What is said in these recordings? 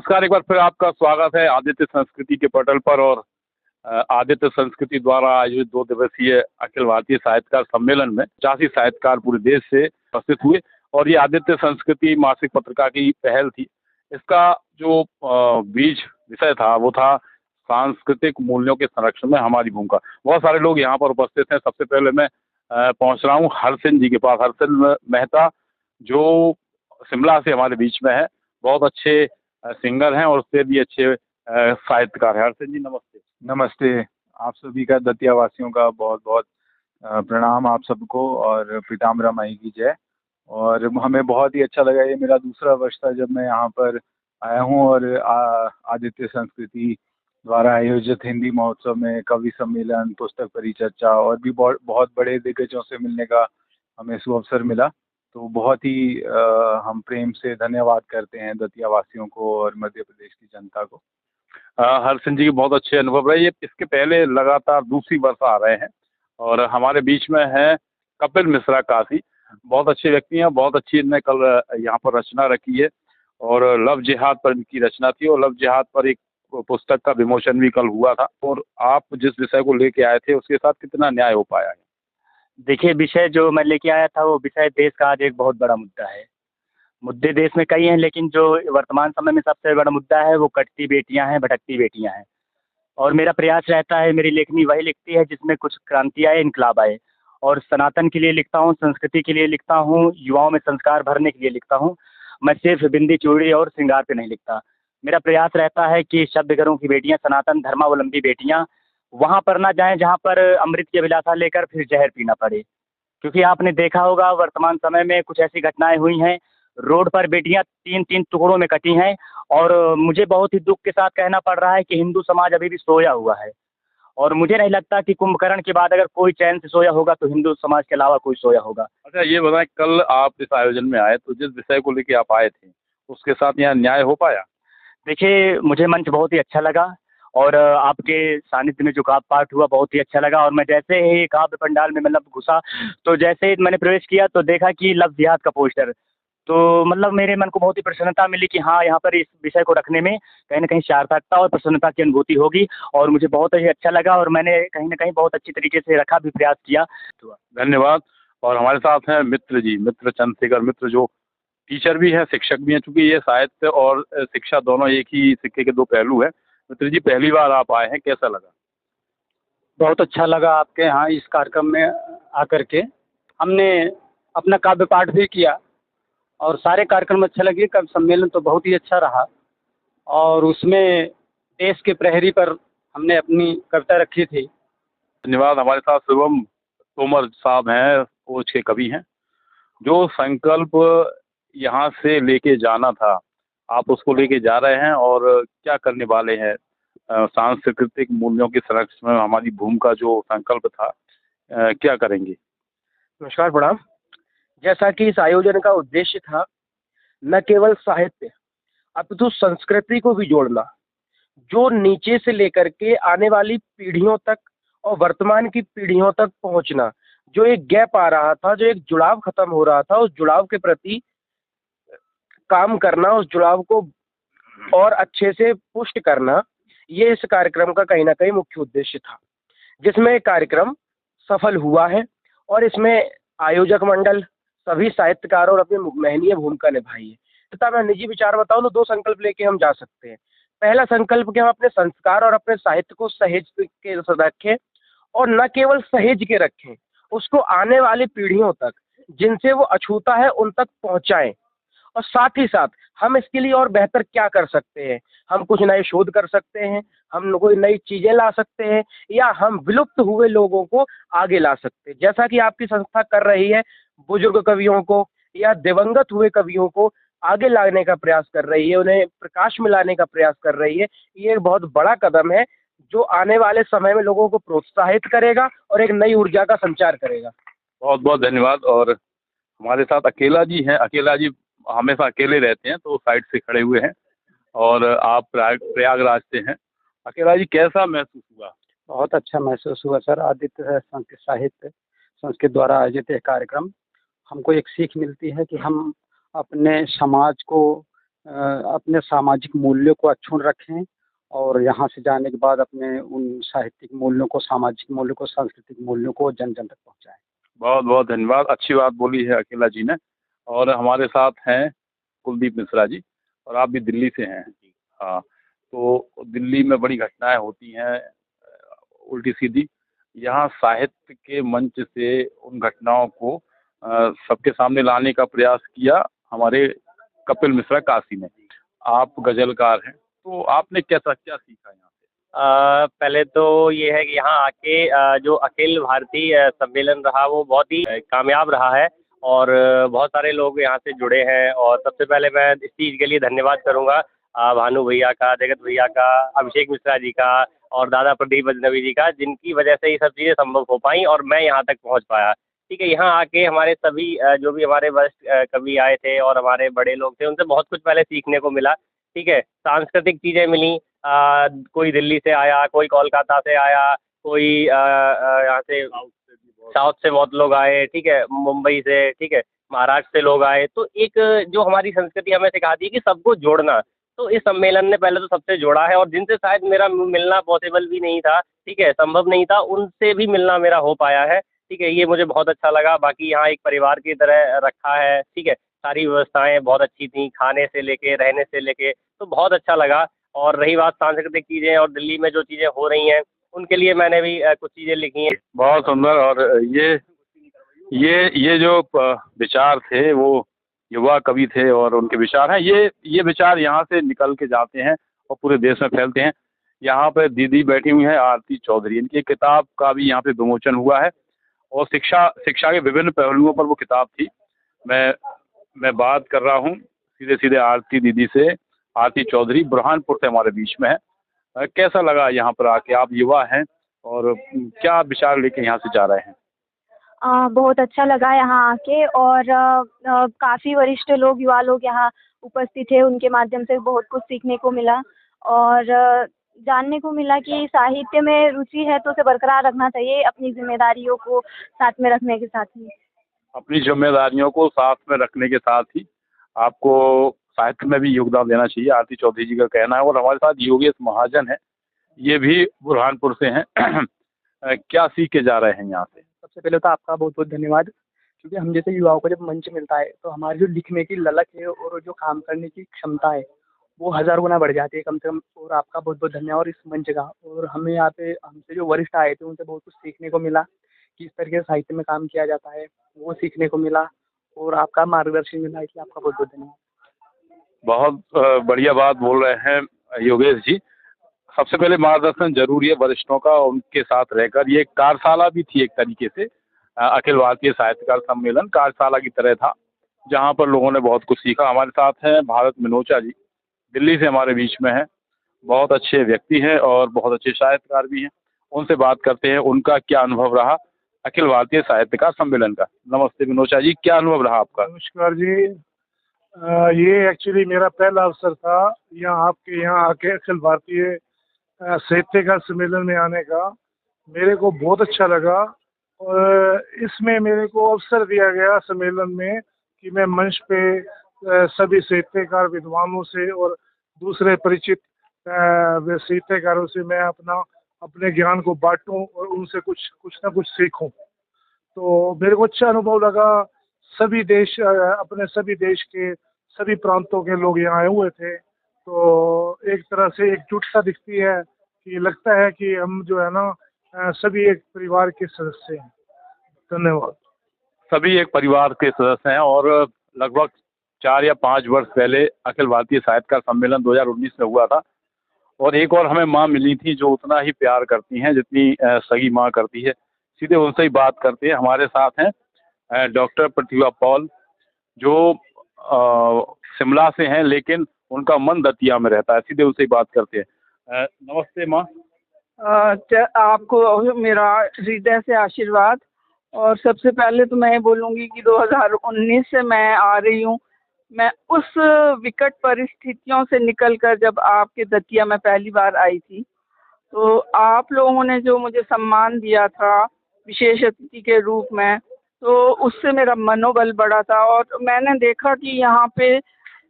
नमस्कार, एक बार फिर आपका स्वागत है आदित्य संस्कृति के पटल पर। और आदित्य संस्कृति द्वारा आयोजित 2 दिवसीय अखिल भारतीय साहित्यकार सम्मेलन में 85 साहित्यकार पूरे देश से उपस्थित हुए। और ये आदित्य संस्कृति मासिक पत्रिका की पहल थी। इसका जो बीज विषय था वो था सांस्कृतिक मूल्यों के संरक्षण में हमारी भूमिका। बहुत सारे लोग यहाँ पर उपस्थित हैं। सबसे पहले मैं पहुँच रहा हूँ हरसिन जी के पास। हरसिन मेहता जो शिमला से हमारे बीच में है, बहुत अच्छे सिंगर हैं और उससे भी अच्छे साहित्यकार हैं। हरसिन जी नमस्ते। नमस्ते। आप सभी का दतिया वासियों का बहुत बहुत प्रणाम आप सबको, और पीताम्बरा माई की जय। और हमें बहुत ही अच्छा लगा। ये मेरा दूसरा वर्ष था जब मैं यहाँ पर आया हूँ, और आदित्य संस्कृति द्वारा आयोजित हिंदी महोत्सव में कवि सम्मेलन, पुस्तक परिचर्चा और भी बहुत बड़े दिग्गजों से मिलने का हमें सुअवसर मिला। तो बहुत ही हम प्रेम से धन्यवाद करते हैं दतिया वासियों को और मध्य प्रदेश की जनता को। हरसिन जी के बहुत अच्छे अनुभव रहे। ये इसके पहले लगातार दूसरी वर्ष आ रहे हैं। और हमारे बीच में है कपिल मिश्रा काशी। बहुत अच्छे व्यक्ति हैं, बहुत अच्छी इनने कल यहाँ पर रचना रखी है। और लव जिहाद पर इनकी रचना थी और लव जिहाद पर एक पुस्तक का विमोचन भी कल हुआ था। और आप जिस विषय को लेके आए थे उसके साथ कितना न्याय हो पाया है? देखिए, विषय जो मैं लेके आया था वो विषय देश का आज एक बहुत बड़ा मुद्दा है। मुद्दे देश में कई हैं, लेकिन जो वर्तमान समय में सबसे बड़ा मुद्दा है वो कटती बेटियां हैं, भटकती बेटियां हैं। और मेरा प्रयास रहता है, मेरी लेखनी वही लिखती है जिसमें कुछ क्रांति आए, इनकलाब आए। और सनातन के लिए लिखता हूँ, संस्कृति के लिए लिखता हूँ, युवाओं में संस्कार भरने के लिए लिखता हूँ। मैं सिर्फ बिंदी चूड़ी और श्रृंगार पे नहीं लिखता। मेरा प्रयास रहता है कि शब्द घरों की बेटियां, सनातन धर्मावलंबी बेटियां वहाँ पर ना जाएं जहाँ पर अमृत की अभिलाषा लेकर फिर जहर पीना पड़े। क्योंकि आपने देखा होगा वर्तमान समय में कुछ ऐसी घटनाएं हुई हैं, रोड पर बेटियां 3-3 टुकड़ों में कटी हैं। और मुझे बहुत ही दुख के साथ कहना पड़ रहा है कि हिंदू समाज अभी भी सोया हुआ है। और मुझे नहीं लगता कि कुंभकर्ण के बाद अगर कोई चैन से सोया होगा तो हिंदू समाज के अलावा कोई सोया होगा। अच्छा, ये बताएं, कल आप इस आयोजन में आए तो जिस विषय को लेके आप आए थे उसके साथ यहाँ न्याय हो पाया? देखिए, मुझे मंच बहुत ही अच्छा लगा और आपके सानिध्य में जो काव्य पाठ हुआ बहुत ही अच्छा लगा। और मैं जैसे ही काव्य पंडाल में मतलब घुसा तो जैसे ही मैंने प्रवेश किया तो देखा कि लव जिहाद का पोस्टर। तो मतलब मेरे मन को बहुत ही प्रसन्नता मिली कि हाँ, यहाँ पर इस विषय को रखने में कहीं न कहीं सार्थकता और प्रसन्नता की अनुभूति होगी। और मुझे बहुत ही अच्छा लगा और मैंने कहीं न कहीं बहुत अच्छी तरीके से रखा भी, प्रयास किया। धन्यवाद। और हमारे साथ हैं मित्र जी, मित्र चंद्रशेखर मित्र, जो टीचर भी हैं, शिक्षक भी हैं। चूंकि ये साहित्य और शिक्षा दोनों एक ही सिक्के के 2 पहलू हैं। मित्र जी, पहली बार आप आए हैं, कैसा लगा? बहुत अच्छा लगा आपके यहाँ इस कार्यक्रम में आकर के। हमने अपना काव्य पाठ भी किया और सारे कार्यक्रम अच्छे लगे। कवि सम्मेलन तो बहुत ही अच्छा रहा और उसमें देश के प्रहरी पर हमने अपनी कविता रखी थी। धन्यवाद। हमारे साथ शिवम तोमर साहब हैं, कोच के कवि हैं। जो संकल्प यहाँ से लेके जाना था आप उसको लेके जा रहे हैं, और क्या करने वाले हैं? सांस्कृतिक मूल्यों के संरक्षण में हमारी भूमिका जो संकल्प था, क्या करेंगे? नमस्कार, प्रणाम। जैसा कि इस आयोजन का उद्देश्य था न केवल साहित्य अपितु संस्कृति को भी जोड़ना, जो नीचे से लेकर के आने वाली पीढ़ियों तक और वर्तमान की पीढ़ियों तक पहुंचना। जो एक गैप आ रहा था, जो एक जुड़ाव खत्म हो रहा था, उस जुड़ाव के प्रति काम करना, उस जुड़ाव को और अच्छे से पुष्ट करना, ये इस कार्यक्रम का कहीं ना कहीं मुख्य उद्देश्य था, जिसमें कार्यक्रम सफल हुआ है। और इसमें आयोजक मंडल, सभी साहित्यकारों और अपनी महनीय भूमिका निभाई है। तथा मैं निजी विचार बताऊं तो 2 संकल्प लेके हम जा सकते हैं। पहला संकल्प कि हम अपने संस्कार और अपने साहित्य को सहेज के रखें, और न केवल सहेज के रखें, उसको आने वाली पीढ़ियों तक, जिनसे वो अछूता है, उन तक पहुंचाएं। और साथ ही साथ हम इसके लिए और बेहतर क्या कर सकते हैं? हम कुछ नए शोध कर सकते हैं, हम कोई नई चीजें ला सकते हैं, या हम विलुप्त हुए लोगों को आगे ला सकते हैं, जैसा कि आपकी संस्था कर रही है। बुजुर्ग कवियों को या दिवंगत हुए कवियों को आगे लाने का प्रयास कर रही है, उन्हें प्रकाश में लाने का प्रयास कर रही है। ये एक बहुत बड़ा कदम है जो आने वाले समय में लोगों को प्रोत्साहित करेगा और एक नई ऊर्जा का संचार करेगा। बहुत बहुत धन्यवाद। और हमारे साथ अकेला जी हैं। अकेला जी हमेशा अकेले रहते हैं तो साइड से खड़े हुए हैं, और आप प्रयागराज से हैं। अकेला जी, कैसा महसूस हुआ? बहुत अच्छा महसूस हुआ सर। आदित्य साहित्य संस्कृत द्वारा आयोजित यह कार्यक्रम हमको एक सीख मिलती है कि हम अपने समाज को अपने सामाजिक मूल्यों को अक्षुण्ण रखें और यहाँ से जाने के बाद अपने उन साहित्यिक मूल्यों को, सामाजिक मूल्यों को, सांस्कृतिक मूल्यों को जन जन तक पहुँचाएं। बहुत बहुत धन्यवाद। अच्छी बात बोली है अकेला जी ने। और हमारे साथ हैं कुलदीप मिश्रा जी, और आप भी दिल्ली से हैं। हाँ, तो दिल्ली में बड़ी घटनाएं होती हैं उल्टी सीधी। यहाँ साहित्य के मंच से उन घटनाओं को सबके सामने लाने का प्रयास किया हमारे कपिल मिश्रा काशी ने। आप गजलकार हैं, तो आपने क्या सीखा यहाँ से? पहले तो ये है कि यहाँ आके जो अखिल भारतीय सम्मेलन रहा वो बहुत ही कामयाब रहा है, और बहुत सारे लोग यहाँ से जुड़े हैं। और सबसे पहले मैं इस चीज़ के लिए धन्यवाद करूँगा भानु भैया का, जगत भैया का, अभिषेक मिश्रा जी का और दादा प्रदीप अजनबी जी का, जिनकी वजह से ये सब चीज़ें संभव हो पाई और मैं यहाँ तक पहुँच पाया। ठीक है, यहाँ आके हमारे सभी जो भी हमारे वरिष्ठ कवि आए थे और हमारे बड़े लोग थे, उनसे बहुत कुछ पहले सीखने को मिला। ठीक है, सांस्कृतिक चीज़ें मिली। कोई दिल्ली से आया, कोई कोलकाता से आया, कोई यहाँ से साउथ से बहुत लोग आए। ठीक है, मुंबई से, ठीक है, महाराष्ट्र से लोग आए। तो एक जो हमारी संस्कृति हमें सिखाती है कि सबको जोड़ना, तो इस सम्मेलन ने पहले तो सबसे जोड़ा है, और जिनसे शायद मेरा मिलना पॉसिबल भी नहीं था, ठीक है, संभव नहीं था, उनसे भी मिलना मेरा हो पाया है। ठीक है, ये मुझे बहुत अच्छा लगा। बाकी यहाँ एक परिवार की तरह रखा है। ठीक है, सारी व्यवस्थाएं बहुत अच्छी थी, खाने से लेके, रहने से लेके, तो बहुत अच्छा लगा। और रही बात सांस्कृतिक चीज़ें और दिल्ली में जो चीज़ें हो रही हैं, उनके लिए मैंने भी कुछ चीज़ें लिखी हैं। बहुत सुंदर। और ये जो विचार थे वो युवा कवि थे और उनके विचार हैं, ये विचार यहाँ से निकल के जाते हैं और पूरे देश में फैलते हैं। यहाँ पे दीदी बैठी हुई हैं, आरती चौधरी, इनकी किताब का भी यहाँ पे विमोचन हुआ है, और शिक्षा के विभिन्न पहलुओं पर वो किताब थी। मैं बात कर रहा हूँ सीधे सीधे आरती दीदी से। आरती चौधरी बुरहानपुर से हमारे बीच में है। कैसा लगा यहाँ पर आके? आप युवा हैं और क्या विचार लेके यहाँ से जा रहे हैं? बहुत अच्छा लगा यहाँ आके, और काफ़ी वरिष्ठ लोग, युवा लोग यहाँ उपस्थित थे, उनके माध्यम से बहुत कुछ सीखने को मिला और जानने को मिला कि साहित्य में रुचि है तो उसे बरकरार रखना चाहिए, अपनी जिम्मेदारियों को साथ में रखने के साथ ही। अपनी जिम्मेदारियों को साथ में रखने के साथ ही आपको साहित्य में भी योगदान देना चाहिए, आरती चौधरी जी का कहना है। और हमारे साथ योगेश महाजन है, ये भी बुरहानपुर से हैं। क्या सीख के जा रहे हैं यहाँ से? सबसे पहले तो आपका बहुत बहुत धन्यवाद, क्योंकि हम जैसे युवाओं को जब मंच मिलता है तो हमारी जो लिखने की ललक है और जो काम करने की क्षमता है वो 1000 गुना बढ़ जाती है कम से कम। और आपका बहुत बहुत धन्यवाद इस मंच का। और हमें यहाँ पे हमसे जो वरिष्ठ आए थे उनसे बहुत कुछ सीखने को मिला, किस तरीके से साहित्य में काम किया जाता है वो सीखने को मिला, और आपका मार्गदर्शन मिला, इसलिए आपका बहुत बहुत धन्यवाद। बहुत बढ़िया बात बोल रहे हैं योगेश जी। सबसे पहले मार्गदर्शन जरूरी है वरिष्ठों का, उनके साथ रहकर। ये कार्यशाला भी थी एक तरीके से, अखिल भारतीय साहित्यकार सम्मेलन कार्यशाला की तरह था, जहाँ पर लोगों ने बहुत कुछ सीखा। हमारे साथ हैं भारत मिनोचा जी, दिल्ली से हमारे बीच में हैं। बहुत अच्छे व्यक्ति हैं और बहुत अच्छे साहित्यकार भी हैं। उनसे बात करते हैं, उनका क्या अनुभव रहा अखिल भारतीय साहित्यकार सम्मेलन का। नमस्ते मिनोचा जी, क्या अनुभव रहा आपका? नमस्कार जी। ये एक्चुअली मेरा पहला अवसर था यहाँ आपके यहाँ आके अखिल भारतीय साहित्यकार सम्मेलन में आने का। मेरे को बहुत अच्छा लगा, और इसमें मेरे को अवसर दिया गया सम्मेलन में कि मैं मंच पे सभी साहित्यकार विद्वानों से और दूसरे परिचित साहित्यकारों से मैं अपने ज्ञान को बांटूं और उनसे कुछ ना कुछ सीखूं। तो मेरे को अच्छा अनुभव लगा। सभी देश, अपने सभी देश के सभी प्रांतों के लोग यहाँ आए हुए थे, तो एक तरह से एकजुटता दिखती है कि लगता है कि हम जो है ना सभी एक परिवार के सदस्य हैं। धन्यवाद। सभी एक परिवार के सदस्य हैं। और लगभग 4 या 5 वर्ष पहले अखिल भारतीय साहित्यकार सम्मेलन 2019 में हुआ था, और एक और हमें माँ मिली थी जो उतना ही प्यार करती हैं जितनी सगी माँ करती है। सीधे उनसे ही बात करते हैं। हमारे साथ हैं डॉक्टर प्रतिभा पॉल, जो शिमला से हैं, लेकिन उनका मन दतिया में रहता है। सीधे उनसे ही बात करते हैं। नमस्ते माँ। आपको मेरा हृदय से आशीर्वाद। और सबसे पहले तो मैं बोलूँगी कि 2019 से मैं आ रही हूँ। मैं उस विकट परिस्थितियों से निकलकर जब आपके दतिया में पहली बार आई थी, तो आप लोगों ने जो मुझे सम्मान दिया था विशेष अतिथि के रूप में, तो उससे मेरा मनोबल बढ़ा था। और मैंने देखा कि यहाँ पे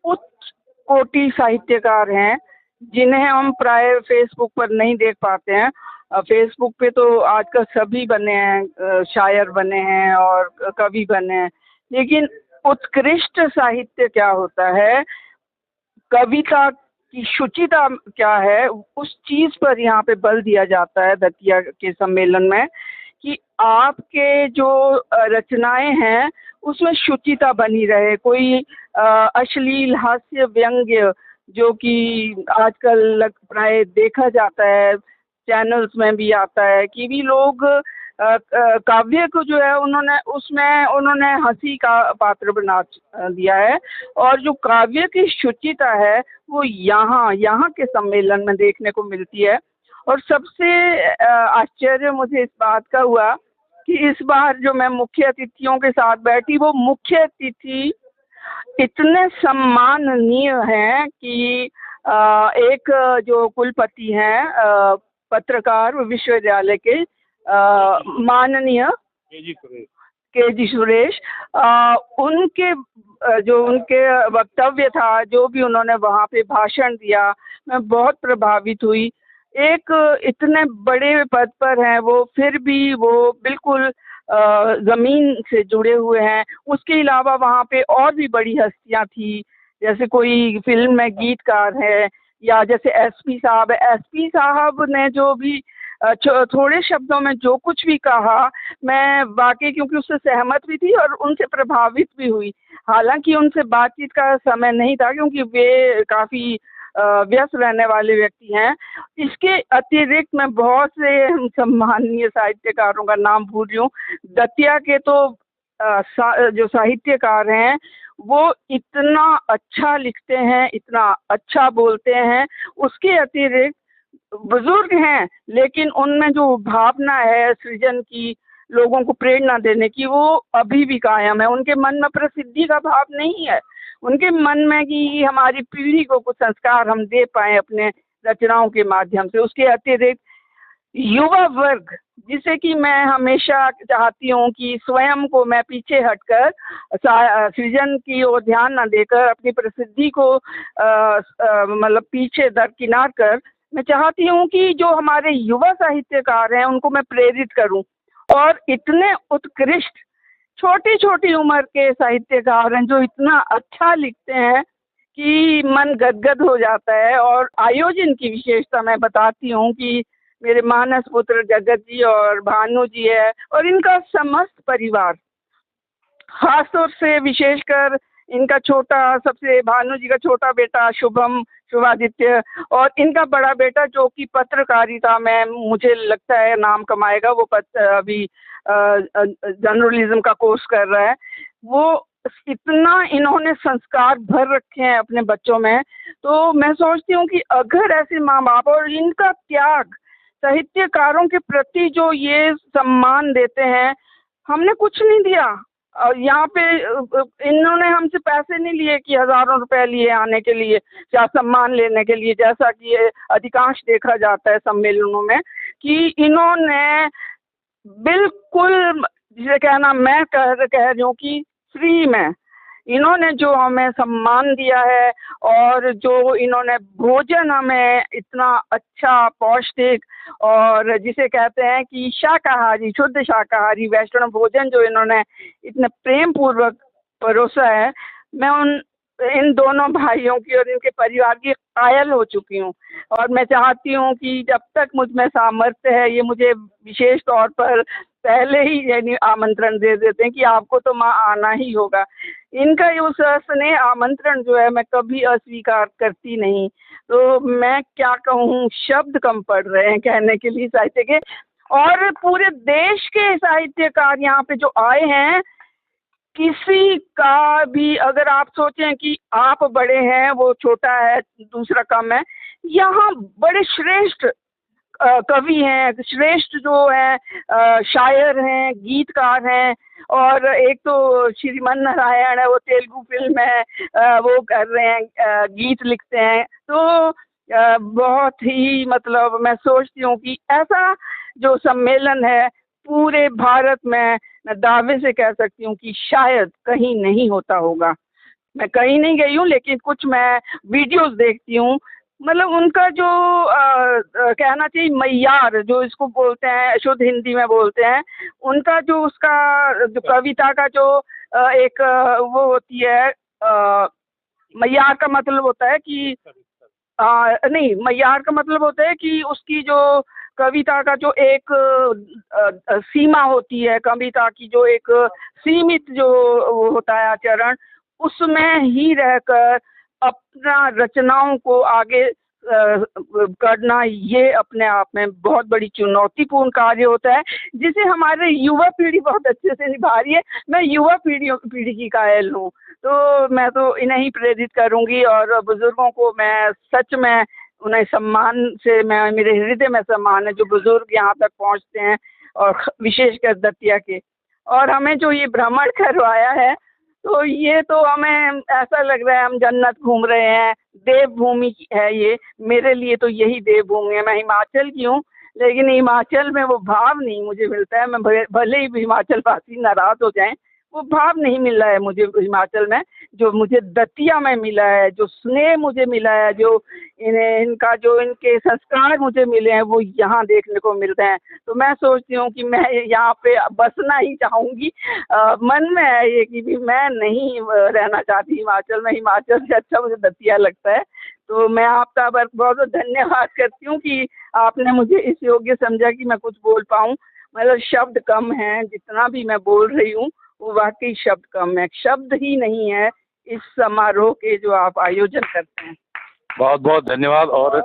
उच्च कोटि साहित्यकार हैं जिन्हें हम प्राय फेसबुक पर नहीं देख पाते हैं। फेसबुक पे तो आजकल सभी बने हैं, शायर बने हैं और कवि बने हैं, लेकिन उत्कृष्ट साहित्य क्या होता है, कविता की शुचिता क्या है, उस चीज पर यहाँ पे बल दिया जाता है दतिया के सम्मेलन में कि आपके जो रचनाएं हैं उसमें शुचिता बनी रहे। कोई अश्लील हास्य व्यंग्य जो कि आजकल प्राय देखा जाता है, चैनल्स में भी आता है कि भी लोग काव्य को जो है उन्होंने हंसी का पात्र बना दिया है, और जो काव्य की शुचिता है वो यहाँ के सम्मेलन में देखने को मिलती है। और सबसे आश्चर्य मुझे इस बात का हुआ कि इस बार जो मैं मुख्य अतिथियों के साथ बैठी, वो मुख्य अतिथि इतने सम्माननीय हैं कि एक जो कुलपति हैं पत्रकार विश्वविद्यालय के माननीय के जी सुरेश, उनके जो उनके वक्तव्य था, जो भी उन्होंने वहाँ पे भाषण दिया, मैं बहुत प्रभावित हुई। एक इतने बड़े पद पर हैं वो, फिर भी वो बिल्कुल ज़मीन से जुड़े हुए हैं। उसके अलावा वहाँ पे और भी बड़ी हस्तियाँ थी, जैसे कोई फिल्म में गीतकार है, या जैसे एसपी साहब है। एसपी साहब ने जो भी थोड़े शब्दों में जो कुछ भी कहा, मैं वाकई क्योंकि उससे सहमत भी थी और उनसे प्रभावित भी हुई। हालांकि उनसे बातचीत का समय नहीं था क्योंकि वे काफ़ी व्यस्त रहने वाले व्यक्ति हैं। इसके अतिरिक्त मैं बहुत से सम्माननीय साहित्यकारों का नाम भूल रही हूँ। दतिया के तो जो साहित्यकार हैं वो इतना अच्छा लिखते हैं, इतना अच्छा बोलते हैं। उसके अतिरिक्त बुजुर्ग हैं, लेकिन उनमें जो भावना है सृजन की, लोगों को प्रेरणा देने की, वो अभी भी कायम है। उनके मन में प्रसिद्धि का भाव नहीं है, उनके मन में कि हमारी पीढ़ी को कुछ संस्कार हम दे पाएं अपने रचनाओं के माध्यम से। उसके अतिरिक्त युवा वर्ग, जिसे कि मैं हमेशा चाहती हूँ कि स्वयं को मैं पीछे हटकर सृजन की ओर ध्यान न देकर अपनी प्रसिद्धि को मतलब पीछे दरकिनार कर, मैं चाहती हूँ कि जो हमारे युवा साहित्यकार हैं उनको मैं प्रेरित करूँ। और इतने उत्कृष्ट छोटी छोटी उम्र के साहित्यकार हैं जो इतना अच्छा लिखते हैं कि मन गदगद हो जाता है। और आयोजन की विशेषता मैं बताती हूँ कि मेरे मानस पुत्र जगत जी और भानु जी है, और इनका समस्त परिवार, खासतौर से विशेषकर इनका छोटा, सबसे भानु जी का छोटा बेटा शुभादित्य, और इनका बड़ा बेटा जो कि पत्रकारिता में मुझे लगता है नाम कमाएगा, वो अभी जर्नलिज्म का कोर्स कर रहा है। वो इतना इन्होंने संस्कार भर रखे हैं अपने बच्चों में। तो मैं सोचती हूँ कि अगर ऐसे माँ बाप और इनका त्याग, साहित्यकारों के प्रति जो ये सम्मान देते हैं, हमने कुछ नहीं दिया। और यहाँ पे इन्होंने हमसे पैसे नहीं लिए कि हज़ारों रुपए लिए आने के लिए या सम्मान लेने के लिए, जैसा कि अधिकांश देखा जाता है सम्मेलनों में, कि इन्होंने बिल्कुल, जिसे कहना मैं कह रही हूँ कि फ्री में इन्होंने जो हमें सम्मान दिया है, और जो इन्होंने भोजन हमें इतना अच्छा पौष्टिक, और जिसे कहते हैं कि शाकाहारी, शुद्ध शाकाहारी वैष्णव भोजन जो इन्होंने इतने प्रेम पूर्वक परोसा है, मैं इन दोनों भाइयों की और इनके परिवार की कायल हो चुकी हूँ। और मैं चाहती हूँ कि जब तक मुझ में सामर्थ्य है, ये मुझे विशेष तौर पर पहले ही यानी आमंत्रण दे देते हैं कि आपको तो माँ आना ही होगा। इनका ये उस स्नेह आमंत्रण जो है मैं कभी अस्वीकार करती नहीं। तो मैं क्या कहूँ, शब्द कम पड़ रहे हैं कहने के लिए साहित्य के। और पूरे देश के साहित्यकार यहाँ पे जो आए हैं, किसी का भी, अगर आप सोचें कि आप बड़े हैं, वो छोटा है, दूसरा कम है, यहाँ बड़े श्रेष्ठ कवि हैं, श्रेष्ठ जो हैं शायर हैं, गीतकार हैं। और एक तो श्रीमन नारायण है, वो तेलुगु फिल्म है, वो कर रहे हैं, गीत लिखते हैं। तो बहुत ही मतलब मैं सोचती हूँ कि ऐसा जो सम्मेलन है पूरे भारत में, मैं दावे से कह सकती हूँ कि शायद कहीं नहीं होता होगा। मैं कहीं नहीं गई हूँ, लेकिन कुछ मैं वीडियोस देखती हूँ। मतलब उनका जो कहना चाहिए मय्यार, जो इसको बोलते हैं, शुद्ध हिंदी में बोलते हैं, उनका जो उसका जो कविता का जो एक वो होती है, मय्यार का मतलब होता है कि नहीं, मय्यार का मतलब होता है कि उसकी जो कविता का जो एक सीमा होती है, कविता की जो एक सीमित जो वो होता है आचरण, उसमें ही रहकर अपना रचनाओं को आगे करना, ये अपने आप में बहुत बड़ी चुनौतीपूर्ण कार्य होता है, जिसे हमारे युवा पीढ़ी बहुत अच्छे से निभा रही है। मैं युवा पीढ़ी की कायल हूँ, तो मैं तो इन्हें ही प्रेरित करूँगी, और बुजुर्गों को मैं सच में उन्हें सम्मान से, मैं मेरे हृदय में सम्मान है जो बुजुर्ग यहाँ तक पहुँचते हैं, और विशेषकर दतिया के। और हमें जो ये भ्रमण करवाया है, तो ये तो हमें ऐसा लग रहा है हम जन्नत घूम रहे हैं, देवभूमि है ये। मेरे लिए तो यही देवभूमि है। मैं हिमाचल की हूँ, लेकिन हिमाचल में वो भाव नहीं मुझे मिलता है। मैं भले ही हिमाचल वासी नाराज हो जाएं, वो भाव नहीं मिल रहा है मुझे हिमाचल में, जो मुझे दतिया में मिला है, जो स्नेह मुझे मिला है, जो इनका जो इनके संस्कार मुझे मिले हैं, वो यहाँ देखने को मिलते हैं। तो मैं सोचती हूँ कि मैं यहाँ पे बसना ही चाहूँगी। मन में है ये कि भी मैं नहीं रहना चाहती हिमाचल में। हिमाचल से अच्छा मुझे दतिया लगता है। तो मैं आपका बहुत बहुत धन्यवाद करती हूँ कि आपने मुझे इस योग्य समझा कि मैं कुछ बोल पाऊँ। मतलब शब्द कम हैं, जितना भी मैं बोल रही हूँ वो वाकई शब्द कम है, शब्द ही नहीं है इस समारोह के जो आप आयोजन करते हैं। बहुत बहुत धन्यवाद। और